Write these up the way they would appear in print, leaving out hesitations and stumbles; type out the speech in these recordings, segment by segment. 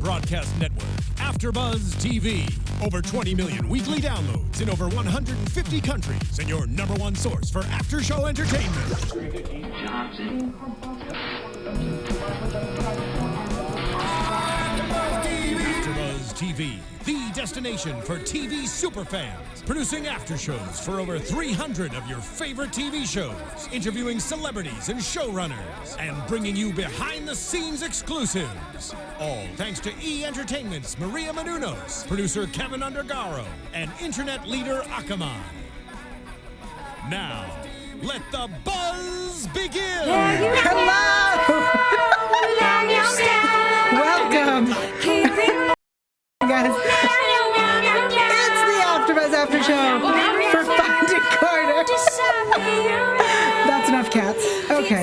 broadcast network, AFTERBUZZ TV. Over 20 million weekly downloads in over 150 countries, and your #1 source for after-show entertainment. AFTERBUZZ TV, the destination for TV superfans. Producing after shows for over 300 of your favorite TV shows, interviewing celebrities and showrunners, and bringing you behind-the-scenes exclusives. All thanks to E! Entertainment's Maria Menounos, producer Kevin Undergaro, and internet leader Akamai. Now, let the buzz begin! Hello! Welcome! Guys, it's the AfterBuzz After Show for Finding Carter. That's enough cats. Okay.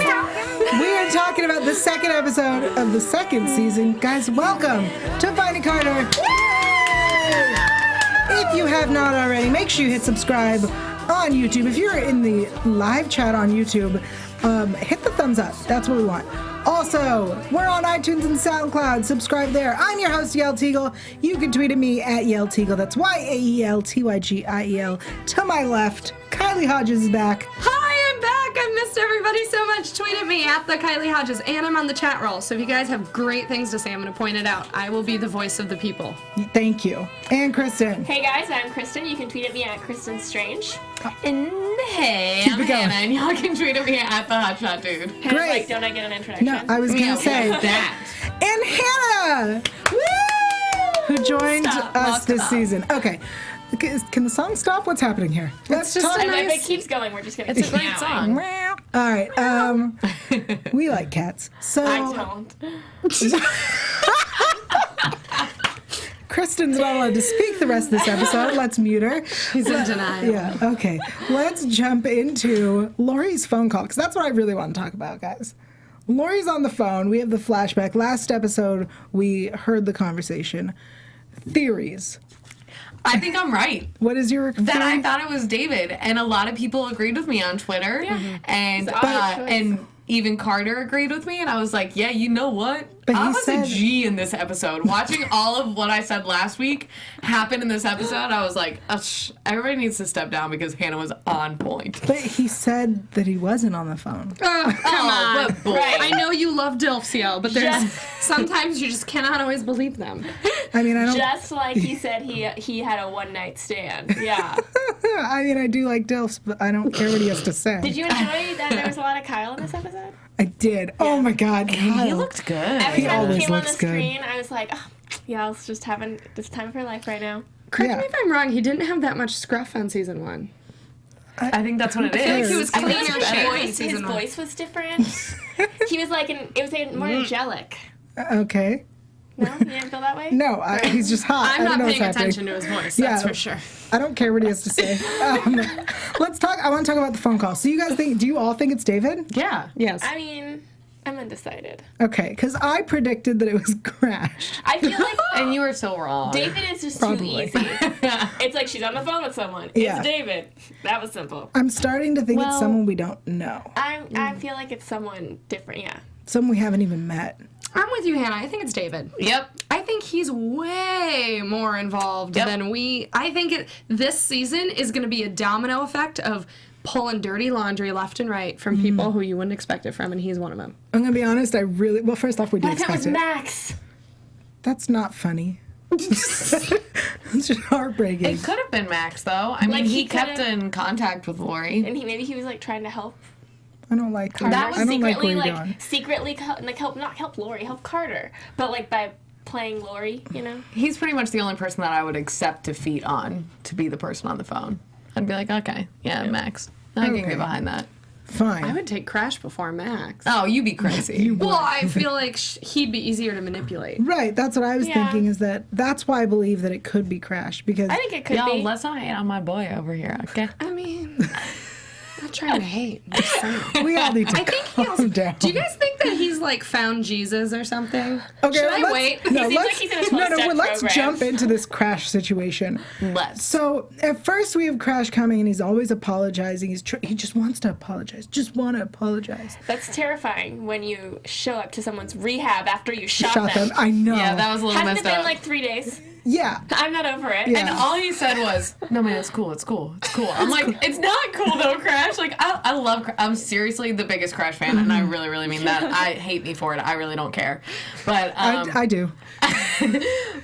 We are talking about the second episode of the second season. Guys, welcome to Finding Carter. If you have not already, make sure you hit subscribe on YouTube. If you're in the live chat on YouTube, hit the thumbs up. That's what we want. Also, we're on iTunes and SoundCloud. Subscribe there. I'm your host, Yael Tygiel. You can tweet at me at Yael Tygiel. That's YaelTygiel. To my left, Kylie Hodges is back. Hi, I'm back. I missed everybody so much. Tweet at me at the Kylie Hodges, and I'm on the chat roll. So if you guys have great things to say, I'm going to point it out. I will be the voice of the people. Thank you. And Kristin. Hey guys, I'm Kristin. You can tweet at me at Kristin Strange. And hey, Keep I'm it going. Hannah, and y'all can tweet at me at the Hotshot Dude. Hannah's Great. like, don't I get an introduction? No, I was going to say that. And Hannah, who joined us this season. Okay. Can the song stop? What's happening here? Let's just talk. a And if nice- it keeps going, we're just going to It's a keep great meowing. song. All right. We like cats. So I don't. Kristin's not allowed to speak the rest of this episode. Let's mute her. He's in denial. Yeah, okay. Let's jump into Lori's phone call, because that's what I really want to talk about, guys. Lori's on the phone. We have the flashback. Last episode, we heard the conversation. Theories. I think I'm right. What is your That theory? I thought it was David, and a lot of people agreed with me on Twitter, and It's an odd choice. and even Carter agreed with me, and I was like, yeah, you know what? But he I was said- a G in this episode. Watching all of what I said last week happen in this episode, I was like, everybody needs to step down because Hannah was on point. But he said that he wasn't on the phone. Come on. What boy. Right. I know you love DILFs, Yael, but there's sometimes you just cannot always believe them. I mean, I don't. Just like he said he had a one-night stand. Yeah. I mean, I do like DILFs, but I don't care what he has to say. Did you enjoy that there was a lot of Kyle in this episode? I did. Oh my God, Kyle. He looked good. Every He time always he came on the looks good. screen, I was like, oh, yeah, it's just having this time of her life right now. Correct Yeah. me if I'm wrong, he didn't have that much scruff on season 1. I think that's what it is. I feel like he was I feel cleaner like his shaven in voice, his season 1. voice was different. He was like, it was like more angelic. Okay. No, you didn't feel that way? No, he's just hot. I'm I don't not know what's paying happening. attention to his voice, Yeah. that's for sure. I don't care what he has to say. Let's talk. I want to talk about the phone call. So you guys think? Do you all think it's David? Yeah. Yes. I mean, I'm undecided. Okay, because I predicted that it was crashed. I feel like And you were so wrong. David is just Probably. too easy. It's like she's on the phone with someone. Yeah. It's David. That was simple. I'm starting to think it's Well- someone we don't know, I feel like it's someone different. Yeah. someone we haven't even met. I'm with you, Hannah. I think it's David. Yep. I think he's way more involved than we. I think this season is going to be a domino effect of pulling dirty laundry left and right from people who you wouldn't expect it from, and he's one of them. I'm gonna be honest. Well, first off, we did What if it expect was it. Max? That's not funny. It's just heartbreaking. It could have been Max, though. I mean, Like, he he kept could've- in contact with Lori. And maybe he was like trying to help. I don't like Carter. That was I don't like where secretly you're like going. secretly not help Lori, help Carter, but like by playing Lori, you know. He's pretty much the only person that I would accept defeat on to be the person on the phone. I'd be like, okay, yeah, Max. I can Okay. get behind that. Fine. I would take Crash before Max. Oh, you be crazy. Well, I feel like he'd be easier to manipulate. Right, that's what I was Yeah. thinking. Is that's why I believe that it could be Crash because I think it could Y'all, be. let's not hate on my boy over here, okay? I mean, not trying to hate. I'm just saying. We all need to I think he calm also. down. Do you guys think that he's like found Jesus or something? Okay, Should I let's- wait? No, He seems let's, like he's in a no, 12-step let's program. jump into this Crash situation. Let's. So at first we have Crash coming and he's always apologizing. He just wants to apologize. Just want to apologize. That's terrifying when you show up to someone's rehab after you shot Shot them. them. I know. Yeah, that was a little Hasn't it messed been up. like 3 days? Yeah. I'm not over it. Yeah. And all he said was, "No, man, it's cool. It's cool. It's cool." I'm like, "It's not cool though, Crash." Like, I love. I'm seriously the biggest Crash fan, and I really, really mean that. I hate me for it. I really don't care. But I do.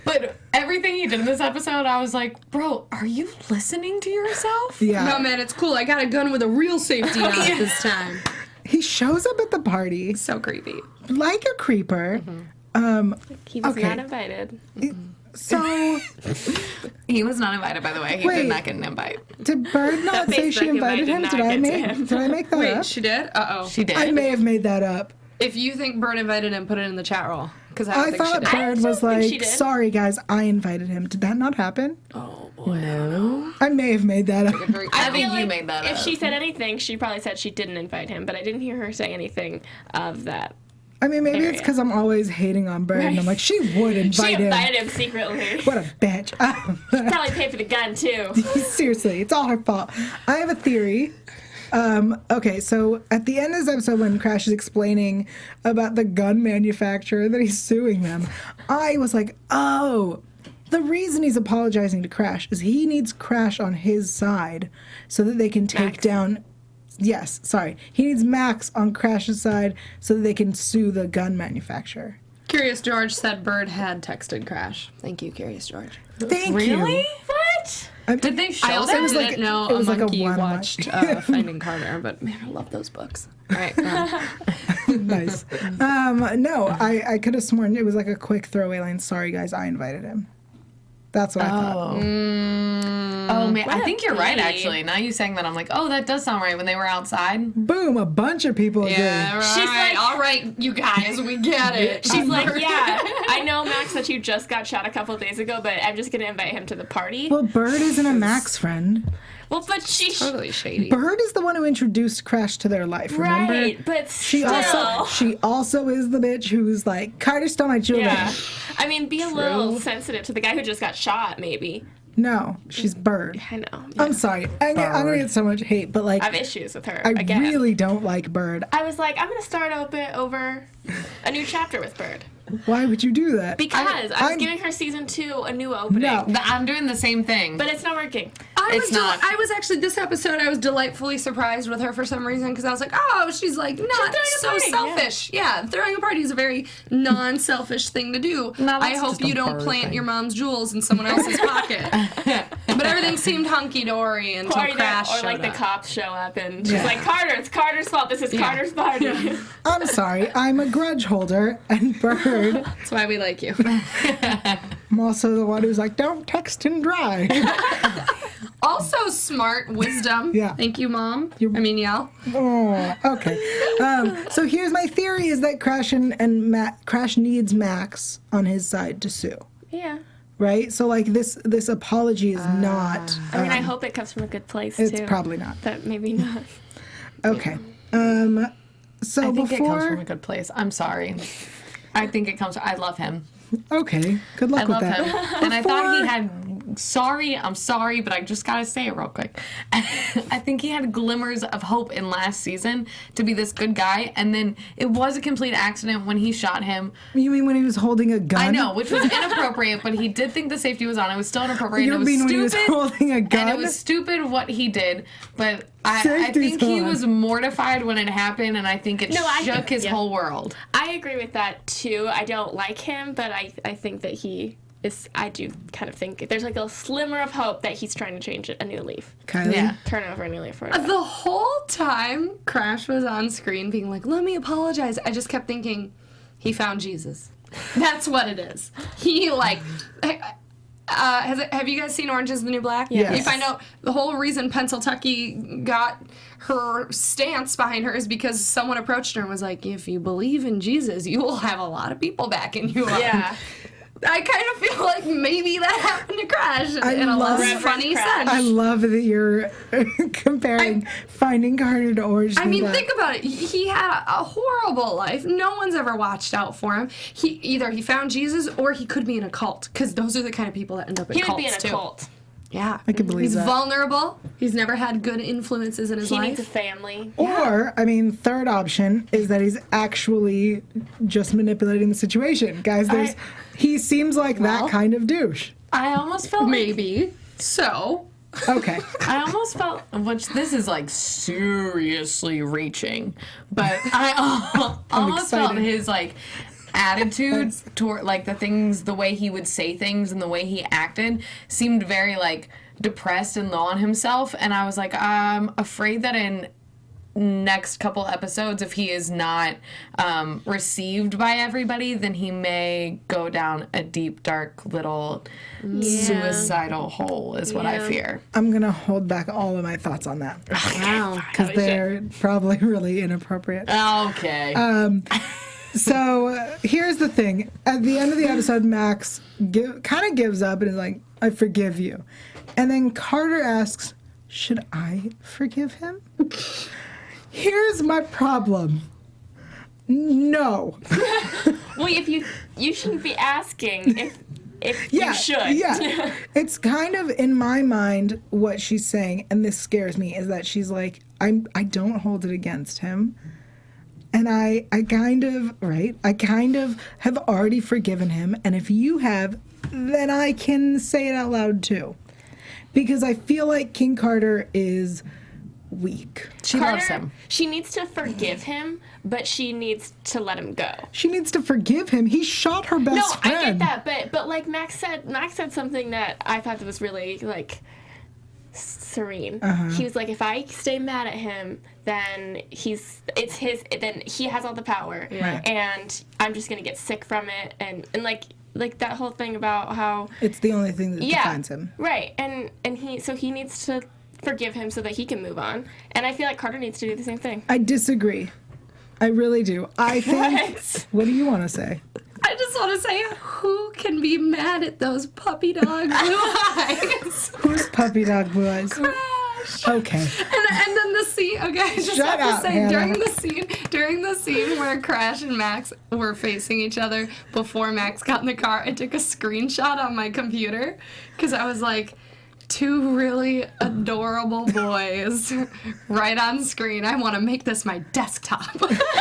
but everything he did in this episode, I was like, "Bro, are you listening to yourself?" Yeah. No, man, it's cool. I got a gun with a real safety on it this time. He shows up at the party So creepy. like a creeper. He was Okay. not invited. So He was not invited, by the way. He Wait. did not get an invite. did Bird not say she Facebook invite invited did him? not Did I get to make him. did I make that Wait, up? she did? Uh-oh. She did. I may have made that up. If you think Bert invited him, put it in the chat roll. Because I don't I think she thought did. Bird was don't think she like, did. sorry guys, I invited him. Did that not happen? Oh, boy. No. I may have made that up. Very I feel think you like made that if up. she said anything, she probably said she didn't invite him, but I didn't hear her say anything of that. I mean, maybe it's Area. because I'm always hating on Bird, and I'm like, she would She invite him. invited him secretly. What a bitch. Probably paid for the gun too. Seriously, it's all her fault. I have a theory. Okay, so at the end of this episode, when Crash is explaining about the gun manufacturer that he's suing them, I was like, oh, the reason he's apologizing to Crash is he needs Crash on his side so that they can take down. Yes, sorry. He needs Max on Crash's side so that they can sue the gun manufacturer. Curious George said Bird had texted Crash. Thank you, Curious George. Thank Really? you. What? Did they show I also that? was didn't like- know it a was like a monkey one-line. watched Finding Carter, but man, I love those books. All right, Nice. No, I could have sworn it was like a quick throwaway line. Sorry, guys, I invited him. That's what I thought. Oh man, I What think a you're right. bee. Actually, now you saying that, I'm like, oh, that does sound right. When they were outside, Boom, a bunch of people agree. yeah, right. She's like- all right, you guys, we get it. She's like, yeah, I know, Max, that you just got shot a couple of days ago, but I'm just going to invite him to the party. Well, Bird isn't a Max friend. Well, but she... totally shady. Bird is the one who introduced Crash to their life, remember? Right, but She still... she also is the bitch who's like, Carter stole my children. Yeah. I mean, be a little sensitive to the guy who just got shot, maybe. No, she's Bird. I know. I'm sorry. I'm gonna get so much hate, but like, I have issues with her. I again. really don't like Bird. I was like, I'm going to start over a new chapter with Bird. Why would you do that? Because I was I'm- giving her season 2 a new opening. No. I'm doing the same thing. But it's not working. It's not. I was actually this episode. I was delightfully surprised with her for some reason because I was like, oh, she's like not throwing a so party, yeah. selfish. Yeah, throwing a party is a very non-selfish thing to do. No, I that's hope just a you don't bird plant thing. your mom's jewels in someone else's pocket. But everything seemed hunky dory until Or Crash like showed the up. cops show up and she's Yeah. like, Carter, it's Carter's fault. This is Carter's party. I'm sorry. I'm a grudge holder, and Bird. That's why we like you. I'm also the one who's like, don't text and drive. Also, smart wisdom. Yeah. Thank you, Mom. I mean, Yael. Oh, okay. So here's my theory: is that Crash needs Max on his side to sue, Yeah. right? So like this apology is not. I mean, I hope it comes from a good place, It's too. probably not. But maybe not. Okay. So I think it comes from before. a good place. I'm sorry. I think it comes. I love him. Okay. Good luck I with love that. him. And I thought he had. I'm sorry, but I just gotta say it real quick. I think he had glimmers of hope in last season to be this good guy, and then it was a complete accident when he shot him. You mean when he was holding a gun? I know, which was inappropriate, but he did think the safety was on. It was still inappropriate. You and it mean was when he was stupid. holding a gun? And it was stupid what he did, but I Safety's think he on. was mortified when it happened, and I think it I shook think- his yeah. whole world. I agree with that, too. I don't like him, but I think that he is... I do kind of think there's like a slimmer of hope that he's trying to change a new leaf. Kylie? Yeah. Turn over a new leaf for it. The whole time Crash was on screen being like, let me apologize, I just kept thinking, he found Jesus. That's what it is. He, like... have you guys seen Orange is the New Black? Yes. You find out the whole reason Pennsyltucky got her stance behind her is because someone approached her and was like, if you believe in Jesus, you will have a lot of people backing you up. Yeah. I kind of feel like maybe that happened to Crash in a love- less funny sense. I love that you're comparing Finding Carter to Orange is I the mean, New Black. think about it. He had a horrible life. No one's ever watched out for him. Either he found Jesus or he could be in a cult, because those are the kind of people that end up in He cults would be in a too. cult. Yeah, I can believe he's that. vulnerable. He's never had good influences in his He life. needs a family. Or, I mean, third option is that he's actually just manipulating the situation. Guys, he seems like that kind of douche. I almost felt Maybe. So, Okay. I almost felt, which this is like seriously reaching, but I almost felt excited. his like attitude toward like the way he would say things and the way he acted seemed very like depressed and low on himself. And I was like, I'm afraid that in next couple episodes, if he is not received by everybody, then he may go down a deep, dark little suicidal hole is what I fear. I'm going to hold back all of my thoughts on that wow. because they're probably really inappropriate. Okay. So here's the thing. At the end of the episode, Max kind of gives up and is like, I forgive you. And then Carter asks, should I forgive him? Here's my problem. No. Well, if you shouldn't be asking if you should. Yeah. It's kind of in my mind what she's saying, and this scares me, is that she's like, I don't hold it against him. And I kind of have already forgiven him. And if you have, then I can say it out loud too. Because I feel like King Carter is weak. She loves him. She needs to forgive him, but she needs to let him go. She needs to forgive him. He shot her best friend. I get that, but like Max said something that I thought that was really like serene. He was like, if I stay mad at him, then then he has all the power, and I'm just gonna get sick from it, and like that whole thing about how It's the only thing that defines him. right, and he needs to forgive him so that he can move on, and I feel like Carter needs to do the same thing. I disagree. I really do. I think. What do you want to say? I just want to say, who can be mad at those puppy dog blue eyes? Who's puppy dog blue eyes? Crash. Okay. And then the scene. Okay, I just Shut have up, to say Hannah. during the scene where Crash and Max were facing each other before Max got in the car, I took a screenshot on my computer because I was like, two really adorable boys right on screen. I want to make this my desktop.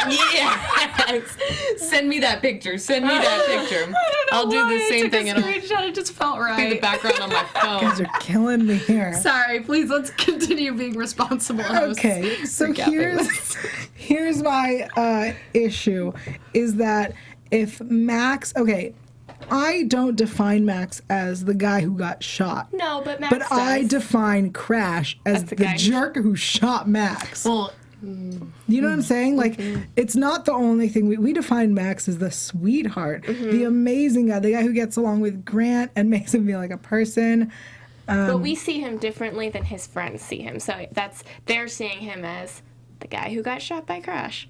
Yes. Send me that picture. Send me that picture. I'll do the same thing. It'll It'll screenshot. It just felt be the right. background on my You guys phone. are killing me here. Sorry, please let's continue being responsible. hosts. Okay, so Recapping this. here's my issue is that if Max, I don't define Max as the guy who got shot. No, but Max does. I define Crash as the the guy. jerk who shot Max. Well, You know what I'm saying? Like, it's not the only thing. We define Max as the sweetheart, the amazing guy, the guy who gets along with Grant and makes him feel like a person. But we see him differently than his friends see him. So they're seeing him as the guy who got shot by Crash.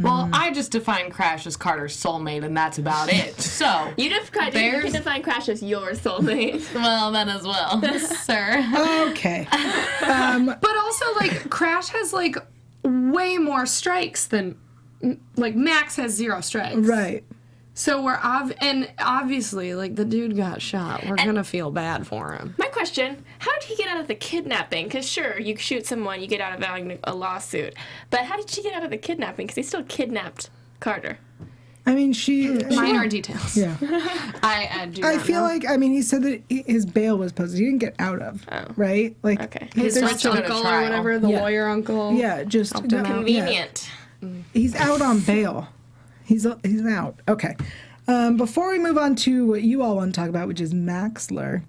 well, I just define Crash as Carter's soulmate, and that's about it. So, You can define Crash as your soulmate. well, then as well, sir. Okay. But also, like, Crash has, like, way more strikes than, like, Max has 0 strikes. Right. So and obviously, like, the dude got shot. We're gonna feel bad for him. My question, how did he get out of the kidnapping? Because sure, you shoot someone, you get out of a lawsuit. But how did she get out of the kidnapping? Because he still kidnapped Carter. I mean, she. Minor details. Yeah. I do. I not feel know. like, he said that his bail was posted. He didn't get out of, right? Like, Okay. his there's rich still- uncle or trial. whatever, the Yeah. lawyer uncle. Yeah, just Helped him out. Convenient. He's out on bail. He's out. Okay. Before we move on to what you all want to talk about, which is Maxler,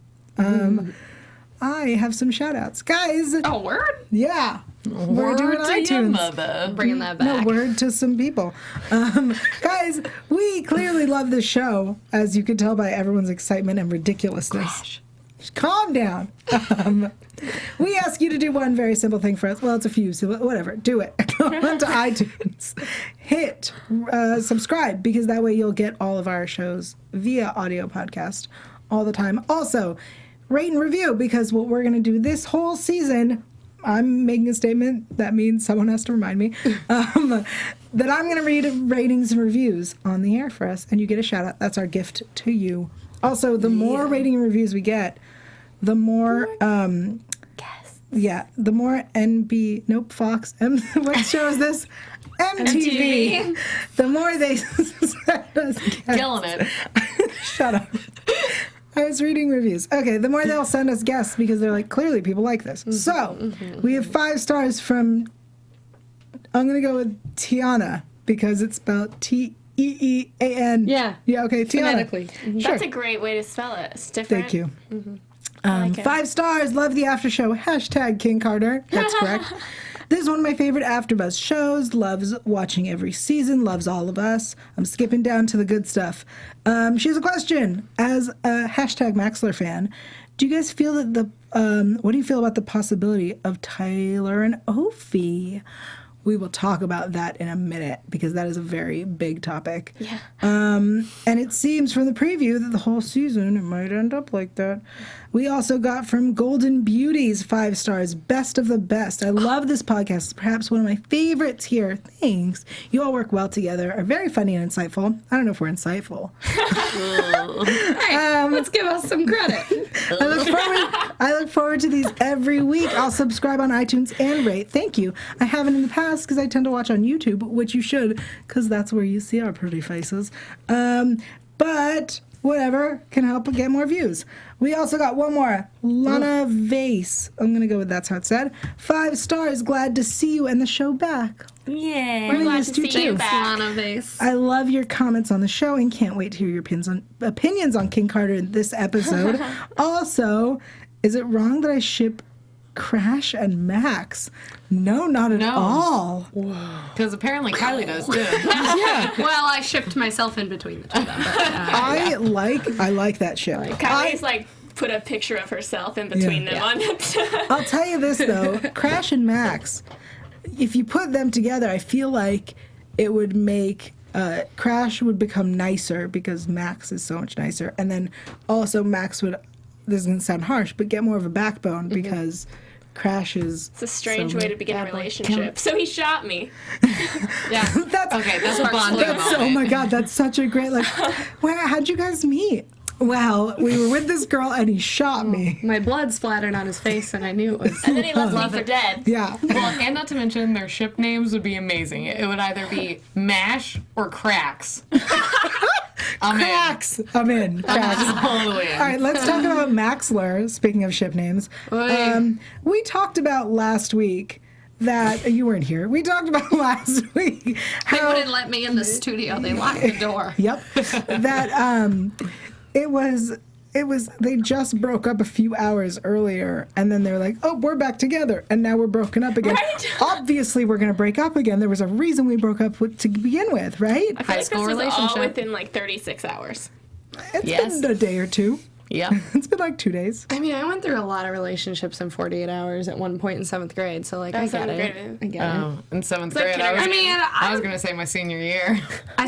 I have some shout outs. Guys, Oh, word? yeah. We're doing Word to your iTunes. mother. Bringing that No, back. word to some people. Guys, we clearly love this show, as you can tell by everyone's excitement and ridiculousness. Just calm down. We ask you to do one very simple thing for us. Well, it's a few, so whatever. Do it. Go onto iTunes. Hit subscribe, because that way you'll get all of our shows via audio podcast all the time. Also, rate and review, because what we're going to do this whole season, I'm making a statement that means someone has to remind me, that I'm going to read ratings and reviews on the air for us, and you get a shout out. That's our gift to you. Also, the more rating and reviews we get, the more the more Fox, what show is this? MTV. The more they send us guests. Killing it. Shut up. I was reading reviews. Okay, the more they'll send us guests, because they're like, clearly people like this. So, we have 5 stars from, I'm going to go with Tiana, because it's spelled T-E-E-A-N. Yeah. Yeah, okay, Tiana. Phonetically. Sure. That's a great way to spell it. It's different. Thank you. Like it. 5 stars, love the after show, #King Carter. That's correct. This is one of my favorite AfterBuzz shows. Loves watching every season. Loves all of us. I'm skipping down to the good stuff. She has a question. As a #Maxler fan, do you guys feel that what do you feel about the possibility of Tyler and Ophi? We will talk about that in a minute, because that is a very big topic. Yeah. And it seems from the preview that the whole season it might end up like that. We also got from Golden Beauties 5 stars, best of the best. I love this podcast. It's perhaps one of my favorites here. Thanks. You all work well together, are very funny and insightful. I don't know if we're insightful. Hey, let's give us some credit. I look forward to these every week. I'll subscribe on iTunes and rate. Thank you. I haven't in the past, because I tend to watch on YouTube, which you should, because that's where you see our pretty faces. But whatever can help get more views. We also got one more. Lana Vase. I'm going to go with that's how it's said. 5 stars. Glad to see you and the show back. Yeah. We're glad missed to you see you too. back. Lana Vase. I love your comments on the show and can't wait to hear your opinions on King Carter in this episode. Also, is it wrong that I ship Crash and Max? No, not at all. Because apparently Kylie does too. Yeah. Well, I shipped myself in between the two of them. But, I like that ship. Kylie's put a picture of herself in between them on it. I'll tell you this though, Crash and Max, if you put them together, I feel like it would make Crash would become nicer, because Max is so much nicer, and then also Max would, this is gonna sound harsh, but get more of a backbone, because Crash is. It's a strange way to begin a Bad boy. relationship. So he shot me. yeah. That's a bonding moment. oh my god, that's such a great how'd you guys meet? Well, we were with this girl and he shot me. My blood splattered on his face, and I knew it was. And then he left me for dead. Yeah. Well, and not to mention their ship names would be amazing. It would either be MASH or Cracks. Cracks. I'm in. Cracks. Totally in. All right, let's talk about Maxler, speaking of ship names. We talked about last week that you weren't here. We talked about last week They how wouldn't let me in the studio. They locked the door. Yep. That it was they just broke up a few hours earlier, and then they're like, oh, we're back together, and now we're broken up again. Right? Obviously we're gonna break up again. There was a reason we broke up to begin with, right? I feel like school this was all relationship. within 36 hours. It's been a day or two. Yep. It's been like 2 days. I mean, I went through a lot of relationships in 48 hours at one point in 7th grade, so I get seventh it. grade. I get it. Oh, in 7th like grade, I was gonna say my senior year. I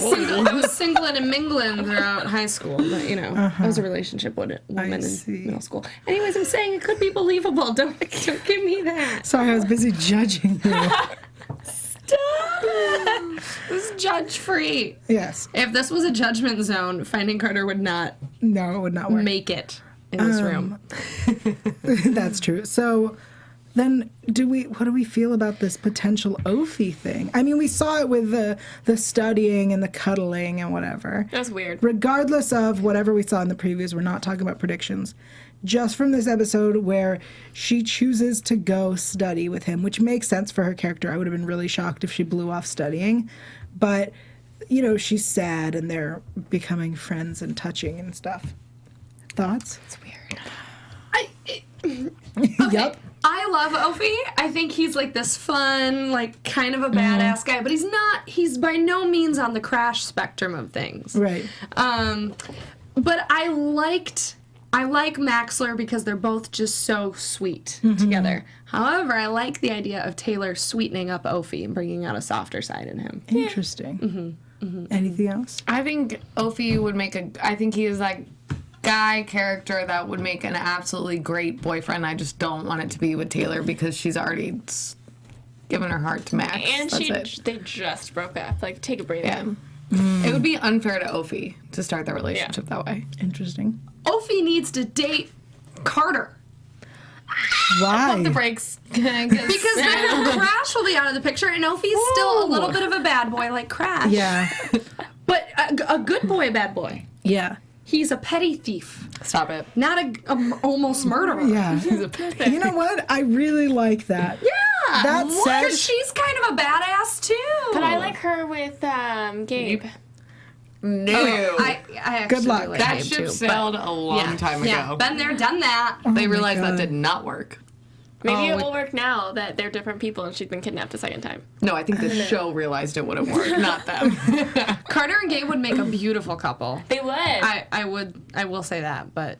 was singling and mingling throughout high school, but I was a relationship with a woman in see. middle school. Anyways, I'm saying it could be believable. Don't give me that. Sorry, I was busy judging you. This is judge free. Yes. If this was a judgment zone, Finding Carter would not No, it would not work. make it in this room. That's true. So then what do we feel about this potential Ophi thing? I mean, we saw it with the studying and the cuddling and whatever. That was weird. Regardless of whatever we saw in the previews, we're not talking about predictions. Just from this episode where she chooses to go study with him, which makes sense for her character. I would have been really shocked if she blew off studying. But, she's sad and they're becoming friends and touching and stuff. Thoughts? It's weird. Yep. I love Ophi. I think he's this fun, kind of a badass guy, but he's by no means on the Crash spectrum of things. Right. But I liked I like Maxler because they're both just so sweet together. However, I like the idea of Taylor sweetening up Ophi and bringing out a softer side in him. Interesting. Anything else? I think Ophi would make I think he is like guy character that would make an absolutely great boyfriend. I just don't want it to be with Taylor because she's already given her heart to Max. And they just broke up. Like, take a breather. Yeah. It would be unfair to Ophi to start their relationship that way. Interesting. Ophi needs to date Carter. Why? Pump the brakes. Because then Crash will be out of the picture, and Ophi's still a little bit of a bad boy like Crash. Yeah. But a good boy, bad boy. Yeah. He's a petty thief, Stop it. not a almost murderer. Yeah. You know what? I really like that. Yeah. That said, Because she's kind of a badass too. But I like her with Gabe. No. I actually Good luck. do like that Gabe ship too, sailed but- a long time ago. Yeah, been there, done that. They my realized that God. did not work. Maybe it will work now that they're different people and she's been kidnapped a second time. No, I think the show realized it wouldn't work, not them. Carter and Gabe would make a beautiful couple. They would. I will say that, but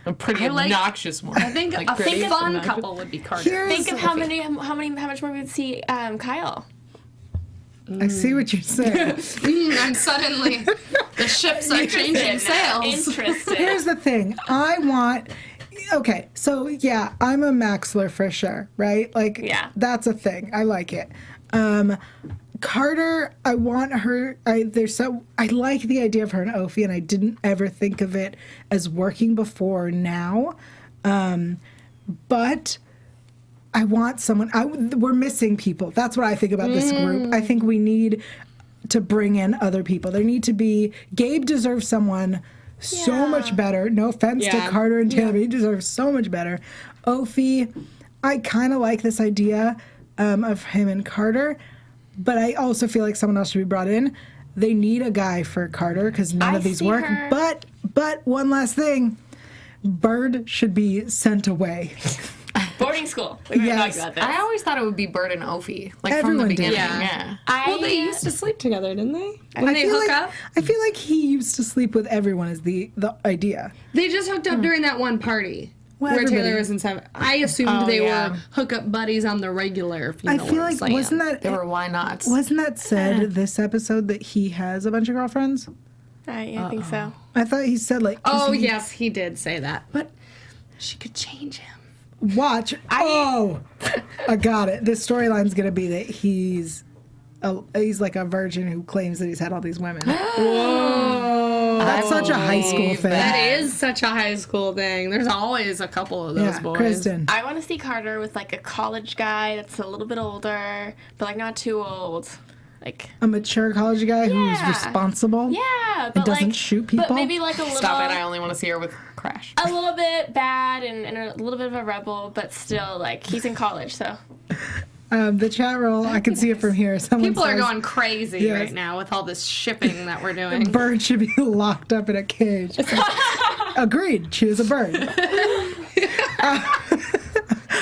A pretty I like- obnoxious one. I think Like, a pretty fun obnoxious. couple would be Carter. here's, Think of how much more we would see Kyle. I see what you're saying. And suddenly the ships are changing sails. Interesting. Here's the thing. Okay, so yeah, I'm a Maxler for sure, right? Like, Yeah. that's a thing. I like it. Carter, I want her. I like the idea of her and Ophi, and I didn't ever think of it as working before now. But I want someone. We're missing people. That's what I think about this group. I think we need to bring in other people. There need to be. Gabe deserves someone so much better. No offense to Carter and Taylor, but he deserves so much better. Ophi, I kind of like this idea of him and Carter, but I also feel like someone else should be brought in. They need a guy for Carter because none of these see work. her- But one last thing, Bird should be sent away. Boarding school. We were Yes. talking about this. I always thought it would be Bird and Ophi, like Everyone from the did. beginning. Yeah. Yeah. Well, they used to sleep together, didn't they? When they feel hook like, up? I feel like he used to sleep with everyone is the idea. They just hooked up during that one party. Well, where everybody- Taylor was in seven. I assumed they yeah. were hookup buddies on the regular. If you I know feel what I'm like saying. wasn't that They were why nots. wasn't that said this episode that he has a bunch of girlfriends? I think so. I thought he said like 'cause Oh he- yes, he did say that, but she could change him. Watch. I got it. This storyline's gonna be that he's like a virgin who claims that he's had all these women. Whoa, That's such a high school thing. that is such a high school thing. There's always a couple of those Yeah, boys. Kristen. I want to see Carter with like a college guy that's a little bit older, but like not too old. Like, A mature college guy who's Yeah. responsible. yeah, but doesn't like, shoot people? But maybe like a little. Stop it! I only want to see her with Crash. A little bit bad and a little bit of a rebel, but still like he's in college, so. The chat roll, I can see it from here. Someone People are says, going crazy Yes. right now with all this shipping that we're doing. Bird should be locked up in a cage. Agreed. Choose a bird.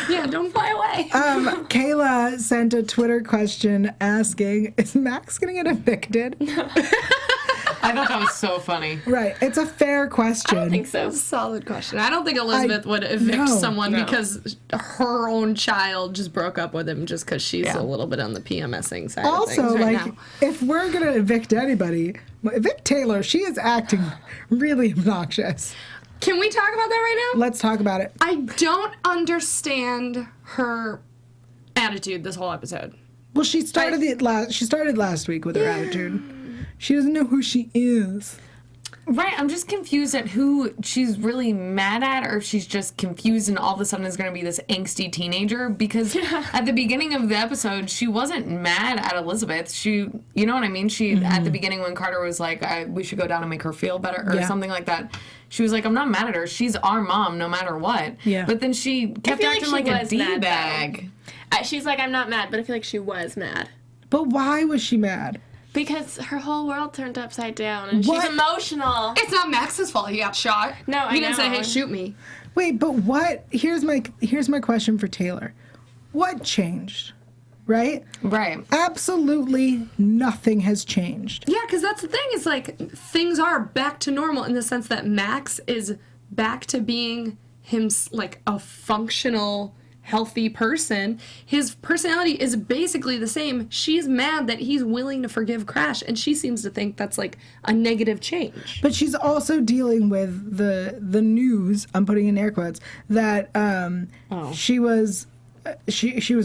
Yeah, don't fly away. Kayla sent a Twitter question asking, is Max going to get evicted? I thought that was so funny. Right. It's a fair question. I don't think so. Solid question. I don't think Elizabeth would evict no, someone no. because her own child just broke up with him just because she's a little bit on the PMSing side Also, of things right like, now. if we're going to evict anybody, evict Taylor. She is acting really obnoxious. Can we talk about that right now? Let's talk about it. I don't understand her attitude this whole episode. Well, she started last week with her attitude. She doesn't know who she is. Right, I'm just confused at who she's really mad at, or if she's just confused and all of a sudden is going to be this angsty teenager. Because at the beginning of the episode, she wasn't mad at Elizabeth. She, you know what I mean? She at the beginning when Carter was like, we should go down and make her feel better, or something like that. She was like, I'm not mad at her. She's our mom, no matter what. Yeah. But then she kept feel like acting she like a was mad, though. D-bag. She's like, I'm not mad, but I feel like she was mad. But why was she mad? Because her whole world turned upside down and What? she's emotional. It's not Max's fault he got shot. No, he I didn't say, know. hey, shoot me. Wait, but what? Here's my question for Taylor. What changed? Right? Right. Absolutely nothing has changed. Yeah, because that's the thing. It's like things are back to normal in the sense that Max is back to being him, like a functional, healthy person. His personality is basically the same. She's mad that he's willing to forgive Crash, and she seems to think that's like a negative change. But she's also dealing with the news, I'm putting in air quotes, that she was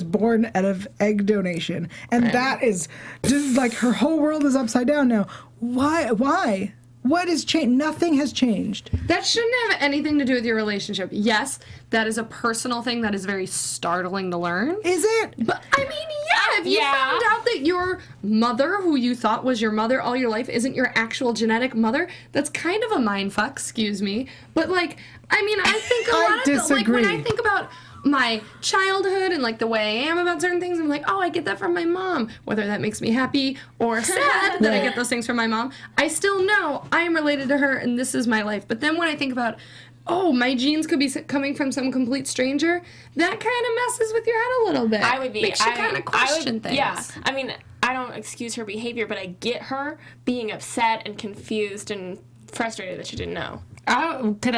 born out of egg donation, and that is just like her whole world is upside down now. Why? What has changed? Nothing has changed. That shouldn't have anything to do with your relationship. Yes, that is a personal thing that is very startling to learn. Is it? But I mean, yeah, if you found out that your mother, who you thought was your mother all your life, isn't your actual genetic mother, that's kind of a mindfuck, excuse me. But like, I mean, I think a lot of like when I think about my childhood and like the way I am about certain things, I'm like, oh, I get that from my mom. Whether that makes me happy or sad that I get those things from my mom, I still know I am related to her and this is my life. But then when I think about, oh, my genes could be coming from some complete stranger, that kind of messes with your head a little bit. Makes you kind of question things. Yeah, I mean, I don't excuse her behavior, but I get her being upset and confused and frustrated that she didn't know. I could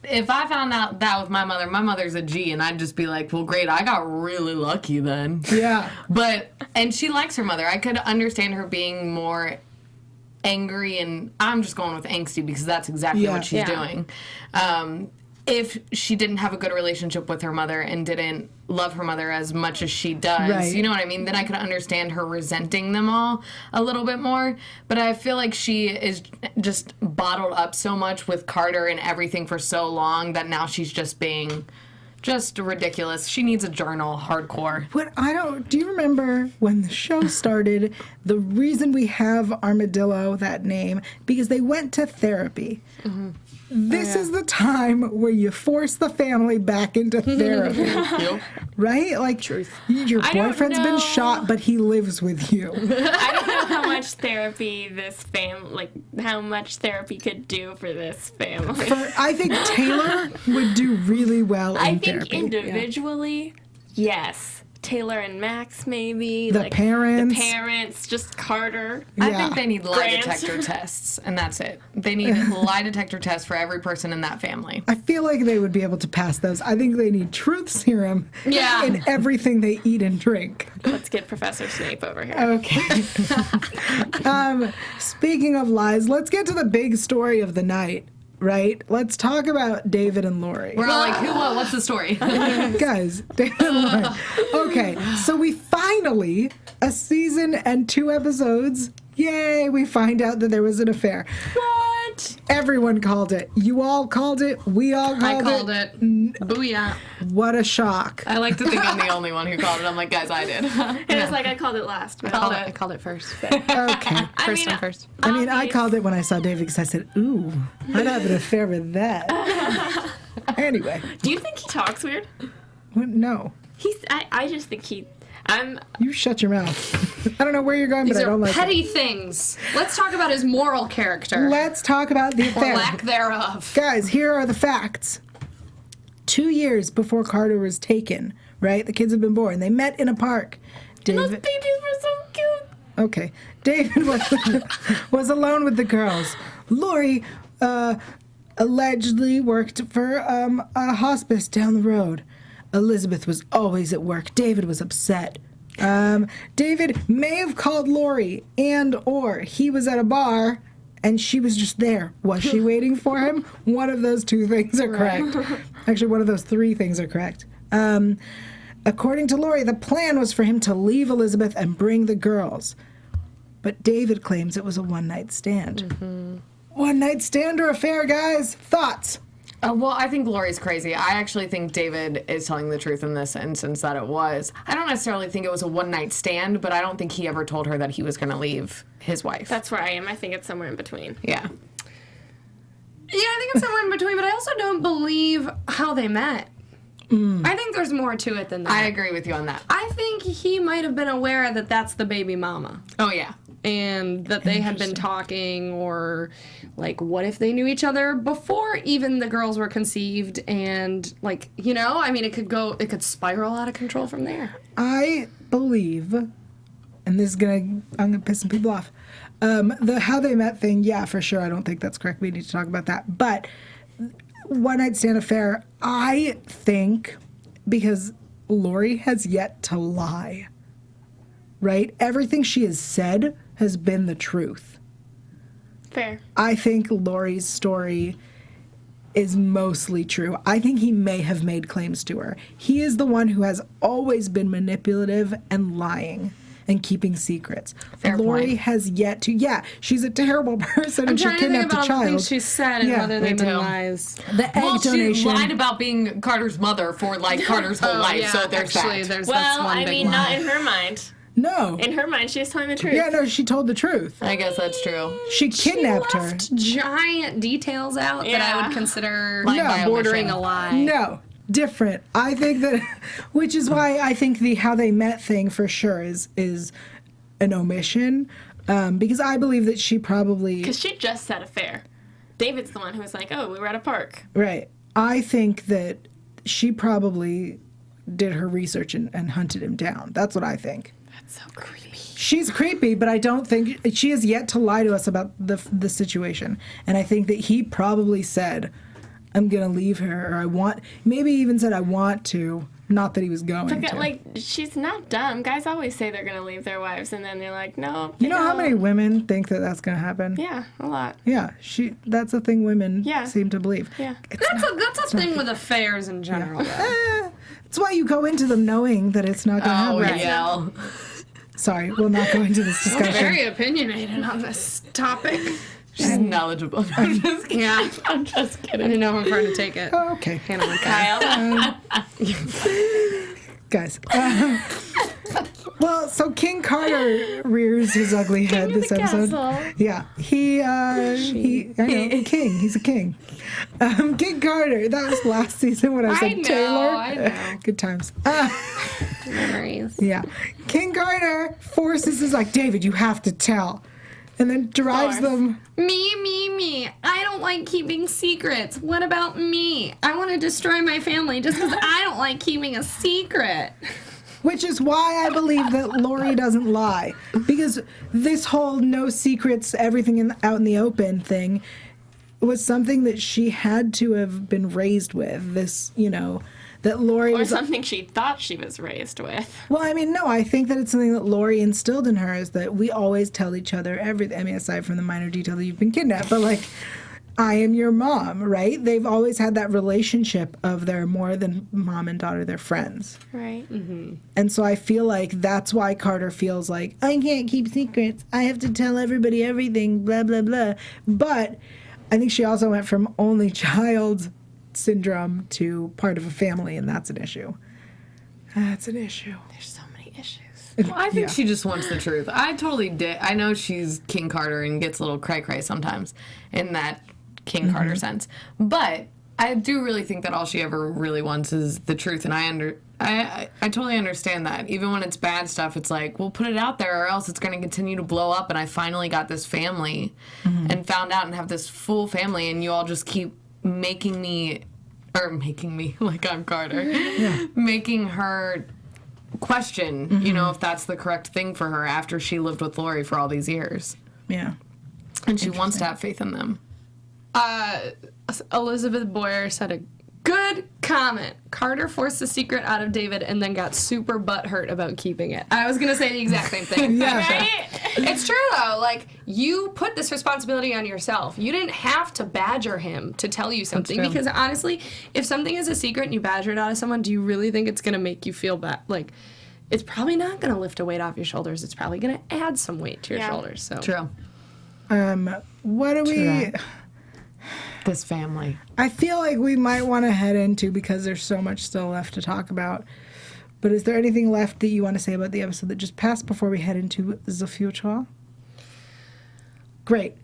if I found out that with my mother's a G, and I'd just be like, well, great, I got really lucky then. Yeah. And she likes her mother. I could understand her being more angry, and I'm just going with angsty because that's exactly what she's doing. If she didn't have a good relationship with her mother and didn't love her mother as much as she does, you know what I mean? Then I could understand her resenting them all a little bit more. But I feel like she is just bottled up so much with Carter and everything for so long that now she's just being just ridiculous. She needs a journal, hardcore. Do you remember when the show started, the reason we have Armadillo, that name, because they went to therapy. Mm-hmm. This is the time where you force the family back into therapy. Right? Like, your boyfriend's been shot, but he lives with you. I don't know how much therapy how much therapy could do for this family. I think Taylor would do really well in therapy. I think individually, yes. Taylor and Max, maybe. The parents, just Carter. Yeah. I think they need lie detector tests, and that's it. They need lie detector tests for every person in that family. I feel like they would be able to pass those. I think they need truth serum in everything they eat and drink. Let's get Professor Snape over here. Okay. Speaking of lies, let's get to the big story of the night. Right? Let's talk about David and Lori. We're all like, who, what, what's the story? Guys, David and Lori. Okay, so we finally, a season and 2 episodes, yay, we find out that there was an affair. What? Everyone called it. You all called it. We all called it. I called it. Booyah. What a shock. I like to think I'm the only one who called it. I'm like, guys, I did. It was like, I called it last. I called it first. Okay. First. I called it when I saw David because I said, ooh, I'd have an affair with that. Anyway. Do you think he talks weird? No. I just think You shut your mouth. I don't know where you're going, but I don't like it. These are petty things. Let's talk about his moral character. Let's talk about the affair. Or lack thereof. Guys, here are the facts. 2 years before Carter was taken, right? The kids have been born. They met in a park. Those babies were so cute. Okay. David was alone with the girls. Lori allegedly worked for a hospice down the road. Elizabeth was always at work. David was upset. David may have called Lori or he was at a bar and she was just there. Was she waiting for him? One of those 2 things are correct. Actually, one of those 3 things are correct. According to Lori, the plan was for him to leave Elizabeth and bring the girls. But David claims it was a one-night stand. Mm-hmm. One-night stand or affair, guys? Thoughts? Well, I think Lori's crazy. I actually think David is telling the truth in this instance that it was. I don't necessarily think it was a one-night stand, but I don't think he ever told her that he was going to leave his wife. That's where I am. I think it's somewhere in between. Yeah. Yeah, I think it's somewhere in between, but I also don't believe how they met. I think there's more to it than that. I agree with you on that. I think he might have been aware that that's the baby mama. Oh, yeah. And that they had been talking, or like, what if they knew each other before even the girls were conceived? And like, you know, I mean, it could spiral out of control from there. I believe, and I'm gonna piss some people off. The how they met thing, yeah, for sure. I don't think that's correct. We need to talk about that. But one night stand affair, I think, because Lori has yet to lie. Right? Everything she has said has been the truth. Fair. I think Lori's story is mostly true. I think he may have made claims to her. He is the one who has always been manipulative and lying and keeping secrets. Fair Lori point. has yet to. Yeah, she's a terrible person and she trying to think kidnapped about a all the things child. she said and Yeah, whether me they've been too. lies. The egg She donation. lied about being Carter's mother for like Carter's whole life, so there's actually, that. that's Well, one I big mean, lie. not in her mind. No. In her mind, she was telling the truth. Yeah, no, she told the truth. I guess that's true. She kidnapped her. left giant details out that I Yeah. would consider Lying by bordering omission. a lie. No, different. I think that, which is why I think the how they met thing for sure is an omission, because I believe that she probably Because she just said affair. David's the one who was like, oh, we were at a park. right. I think that she probably did her research and hunted him down. That's what I think. That's so creepy. She's creepy, but I don't think she has yet to lie to us about the situation. And I think that he probably said, "I'm gonna leave her," or maybe even said, "I want to." Not that he was going to. Like, she's not dumb. Guys always say they're going to leave their wives, and then they're like, no. You know how many women think that that's gonna happen? Yeah, a lot. Yeah, that's a thing women Yeah. seem to believe. Yeah. That's a thing with affairs in general. That's why you go into them knowing that it's not gonna Oh, happen. yeah. Sorry, we'll not go into this discussion. Very opinionated on this topic. She's knowledgeable. I'm just kidding. Yeah, I'm just I kidding. didn't know how far to take it. Oh, okay, Hannah and Kyle. guys. Well, so King Carter rears his ugly head this episode. castle. Yeah, I know, king. He's a king. King Carter. That was last season when I said know, Taylor. I know. Good times. Memories. Yeah, King Carter forces is like, David, you have to tell, and then drives Force. them. Me. I don't like keeping secrets. What about me? I want to destroy my family just because I don't like keeping a secret. Which is why I believe that Lori doesn't lie. Because this whole no secrets, everything out in the open thing was something that she had to have been raised with. This, that Lori Or was. something she thought she was raised with. Well, I mean, no, I think that it's something that Lori instilled in her is that we always tell each other everything. I mean, aside from the minor detail that you've been kidnapped, but like, I am your mom, right? They've always had that relationship of they're more than mom and daughter, they're friends. Right. And so I feel like that's why Carter feels like, I can't keep secrets. I have to tell everybody everything, blah, blah, blah. But I think she also went from only child syndrome to part of a family, and that's an issue. That's an issue. There's so many issues. Well, I think she just wants the truth. I totally did. I know she's King Carter and gets a little cray-cray sometimes in that King Carter sense. But I do really think that all she ever really wants is the truth. And I totally understand that. Even when it's bad stuff, it's like, well, put it out there or else it's going to continue to blow up. And I finally got this family and found out and have this full family. And you all just keep making me like I'm Carter, making her question, if that's the correct thing for her after she lived with Lori for all these years. Yeah. And she wants to have faith in them. Elizabeth Boyer said a good comment. Carter forced the secret out of David and then got super butthurt about keeping it. I was going to say the exact same thing. Right? It's true, though. Like, you put this responsibility on yourself. You didn't have to badger him to tell you something. true. Because, honestly, if something is a secret and you badger it out of someone, do you really think it's going to make you feel bad? Like, it's probably not going to lift a weight off your shoulders. It's probably going to add some weight to your shoulders. So True. What do we... This family. I feel like we might want to head into, because there's so much still left to talk about. But is there anything left that you want to say about the episode that just passed before we head into the future? Great.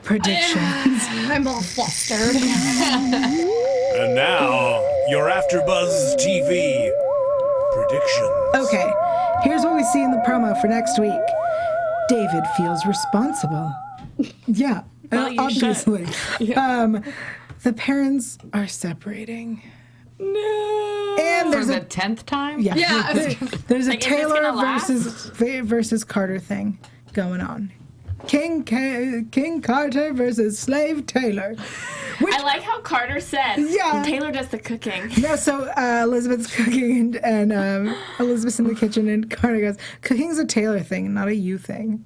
Predictions. I'm all flustered. And now, your AFTERBUZZ TV predictions. Okay, here's what we see in the promo for next week. David feels responsible. Yeah, Well, you obviously. The parents are separating. No. And For there's the a 10th time? Yeah. there's a Like, is this Taylor gonna last? versus Carter thing going on. King Carter versus Slave Taylor. I like how Carter said, Yeah. Taylor does the cooking. No, so Elizabeth's cooking and Elizabeth's in the kitchen and Carter goes, cooking's a Taylor thing, not a you thing.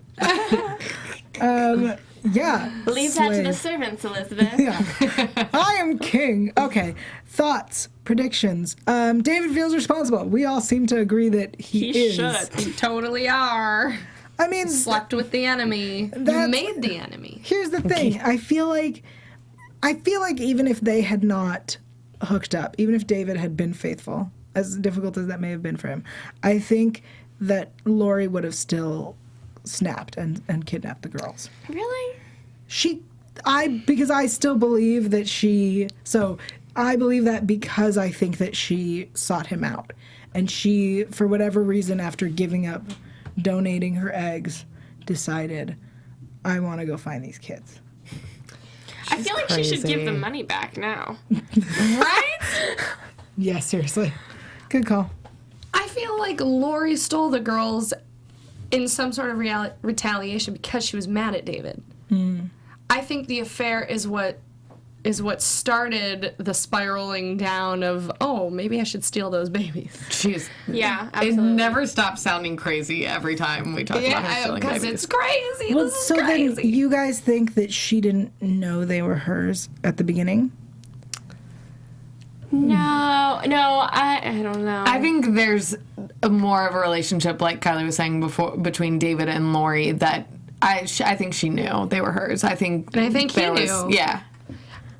Yeah. Leave that to the slave. servants, Elizabeth. Yeah. I am king. Okay. Thoughts, predictions. David feels responsible. We all seem to agree that he is. should. You totally are. I mean, Slept with the enemy. You That's- made the enemy. here's the thing. I feel like even if they had not hooked up, even if David had been faithful, as difficult as that may have been for him, I think that Lori would have still snapped and kidnapped the girls. Really? Because I still believe that I believe that because I think that she sought him out. And she, for whatever reason, after giving up donating her eggs, decided, I want to go find these kids. I feel like she should give the crazy. money back now. Right? Yeah, seriously. Good call. I feel like Lori stole the girls in some sort of retaliation because she was mad at David. I think the affair is what started the spiraling down of, oh, maybe I should steal those babies. Jeez. Yeah, It absolutely. never stops sounding crazy every time we talk about her stealing because babies. it's crazy. Well, this is so crazy. then you guys think that she didn't know they were hers at the beginning? No, I don't know. I think there's more of a relationship, like Kylie was saying before, between David and Lori that I think she knew they were hers. I think And I think he there was- knew. Yeah.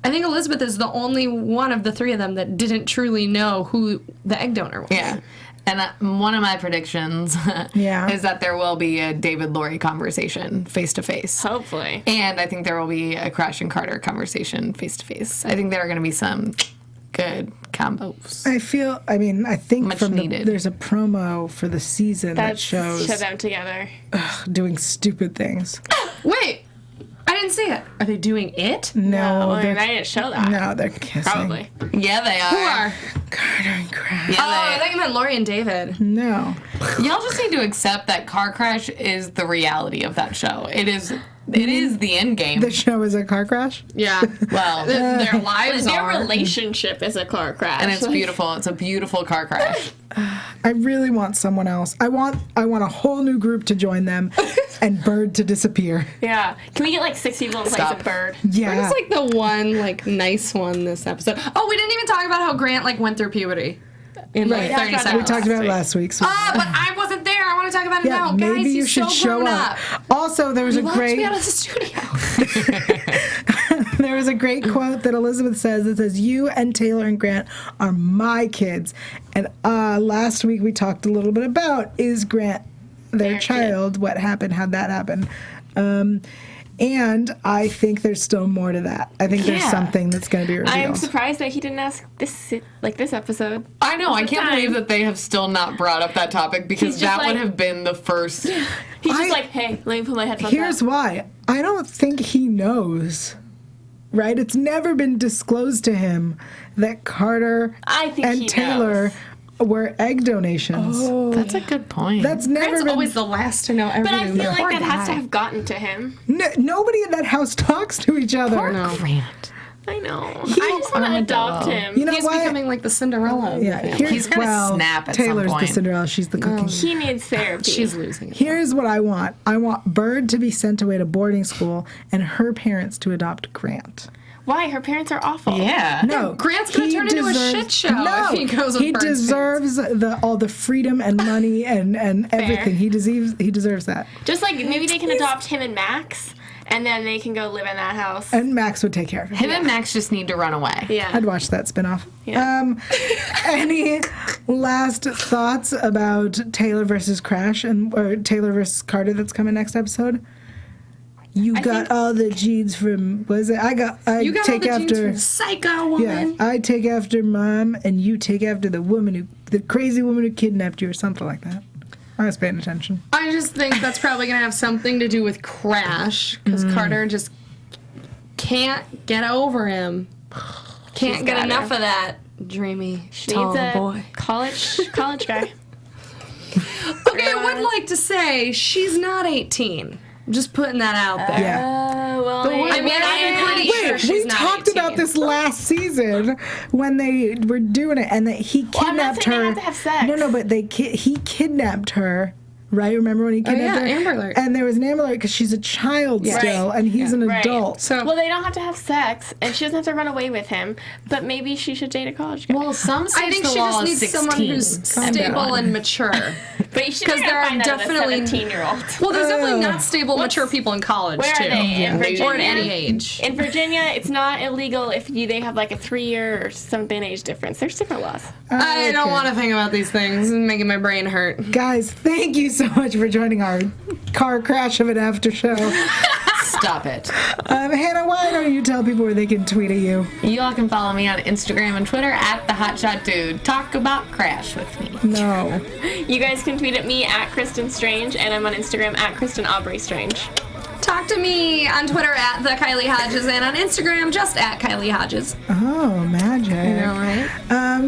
I think Elizabeth is the only one of the three of them that didn't truly know who the egg donor was. Yeah. And one of my predictions Yeah. is that there will be a David-Lori conversation face-to-face. Hopefully. And I think there will be a Crash and Carter conversation face-to-face. I think there are going to be some good combos. I think Much from needed. there's a promo for the season that That's shows show them together. doing stupid things. Wait, I didn't see it. Are they doing it? No, I they're, didn't show that. no, they're kissing. Probably. Yeah, they are. Who are? Carter and Crash. Yeah, Oh, I thought you meant Lori and David. No. Y'all just need to accept that Car Crash is the reality of that show. It is the end game. The show is a car crash? Yeah. Well, Their lives Their are. relationship is a car crash. and it's beautiful. It's a beautiful car crash. I really want someone else. I want a whole new group to join them and Bird to disappear. Yeah. Can we get like 6 people in place Stop. of Bird? Yeah. Where's like the one like nice one this episode? Oh, we didn't even talk about how Grant like went through puberty in like Right. 30 We seconds. We talked about it week. last week. So Ah, but I wasn't there. I want to talk about it yeah, now, maybe guys. you He's should so show grown up. up. Also, there was He a locked great me out of the studio. there was a great quote that Elizabeth says that says, "You and Taylor and Grant are my kids." And last week we talked a little bit about, is Grant their Their child? What happened? How'd that happen? And I think there's still more to that. I think there's Yeah. something that's going to be revealed. I'm surprised that he didn't ask this episode. I know. I can't time. believe that they have still not brought up that topic because He's just that would like- have been the first. He's just like, hey, let me put my headphones Here's on. why. I don't think he knows. Right? It's never been disclosed to him that Carter I think and he Taylor were egg donations. That's a good point. That's never Grant's been. always the last to know But I everything. feel like Poor that has to guy. have gotten to him. Nobody in that house talks to each other. No. Grant. I know. I just want to adopt him. You know He's what? becoming like the Cinderella. of the Yeah, family. here's He's gonna snap at some Taylor's the point. Cinderella. She's the cooking. He needs therapy. She's losing it. Here's what I want. I want Bird to be sent away to boarding school and her parents to adopt Grant. Why? Her parents are awful. Yeah. No, Grant's gonna he turn into a shit show No, if he goes with he Bird's deserves all the freedom and money and everything. He deserves that. Just like maybe they can adopt him and Max, and then they can go live in that house. And Max would take care of him. Him and Max just need to run away. Yeah. I'd watch that spinoff. Yeah. Any last thoughts about Taylor versus Crash or Taylor versus Carter that's coming next episode? You got think- all the genes from I You got take all the genes after from the psycho yeah, woman. I take after mom and you take after the crazy woman who kidnapped you or something like that. I was paying attention. I just think that's probably gonna have something to do with Crash because Carter just can't get over him. Can't get got enough him. of that dreamy, She tall needs a boy. college guy. Okay, I would like to say she's not 18. I'm just putting that out there. Yeah. Well, I mean, I'm pretty sure Wait, she's we not talked 18. about this last season when they were doing it, and that he I'm not kidnapped saying her. they have to have sex. No, but he kidnapped her. Right? Remember when he kidnapped her? Amber Alert. And there was an Amber Alert because she's a child still, and he's an Right. adult. So, Well, they don't have to have sex, and she doesn't have to run away with him. But maybe she should date a college guy. Well, some states I think the she law just is needs 16. someone who's stable and mature. but you should 'cause there are find definitely- a 17-year-old. Well, there's definitely not stable, mature people in college, Where too. are they? In Virginia? Or at any age. In Virginia, it's not illegal if they have like a 3-year or something age difference. There's different laws. I don't Okay. want to think about these things. It's making my brain hurt. Guys, thank you so much for joining our car crash of an after show. Stop it. Hannah, why don't you tell people where they can tweet at you? You all can follow me on Instagram and Twitter at @thehotshotdude. Talk about Crash with me. No. You guys can tweet at me at Kristin Strange, and I'm on Instagram at Kristen Aubrey Strange. Talk to me on Twitter at the Kylie Hodges and on Instagram just at Kylie Hodges. Oh, magic. All right.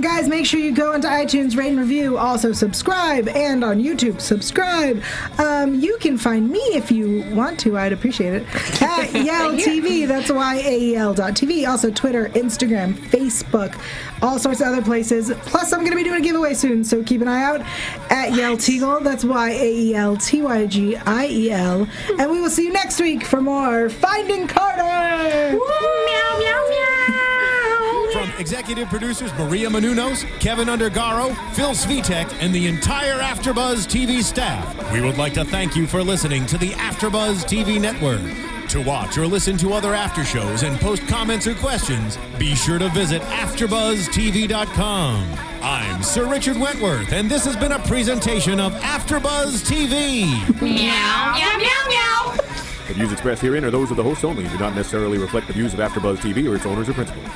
Guys, make sure you go into iTunes, rate and review. Also, subscribe. And on YouTube, subscribe. You can find me if you want to. I'd appreciate it. At Yael TV. That's YAEL.TV. Also, Twitter, Instagram, Facebook, all sorts of other places. Plus, I'm going to be doing a giveaway soon, so keep an eye out. At Yael Tygiel. That's YAELTYGIEL. And we will see you next week for more Finding Carter. Meow, meow, meow. From executive producers Maria Menounos, Kevin Undergaro, Phil Svitek, and the entire AfterBuzz TV staff, we would like to thank you for listening to the AfterBuzz TV network. To watch or listen to other after shows and post comments or questions, be sure to visit AfterBuzzTV.com. I'm Sir Richard Wentworth, and this has been a presentation of AfterBuzz TV. Meow, meow, meow, meow. The views expressed herein are those of the hosts only and do not necessarily reflect the views of AfterBuzz TV or its owners or principals.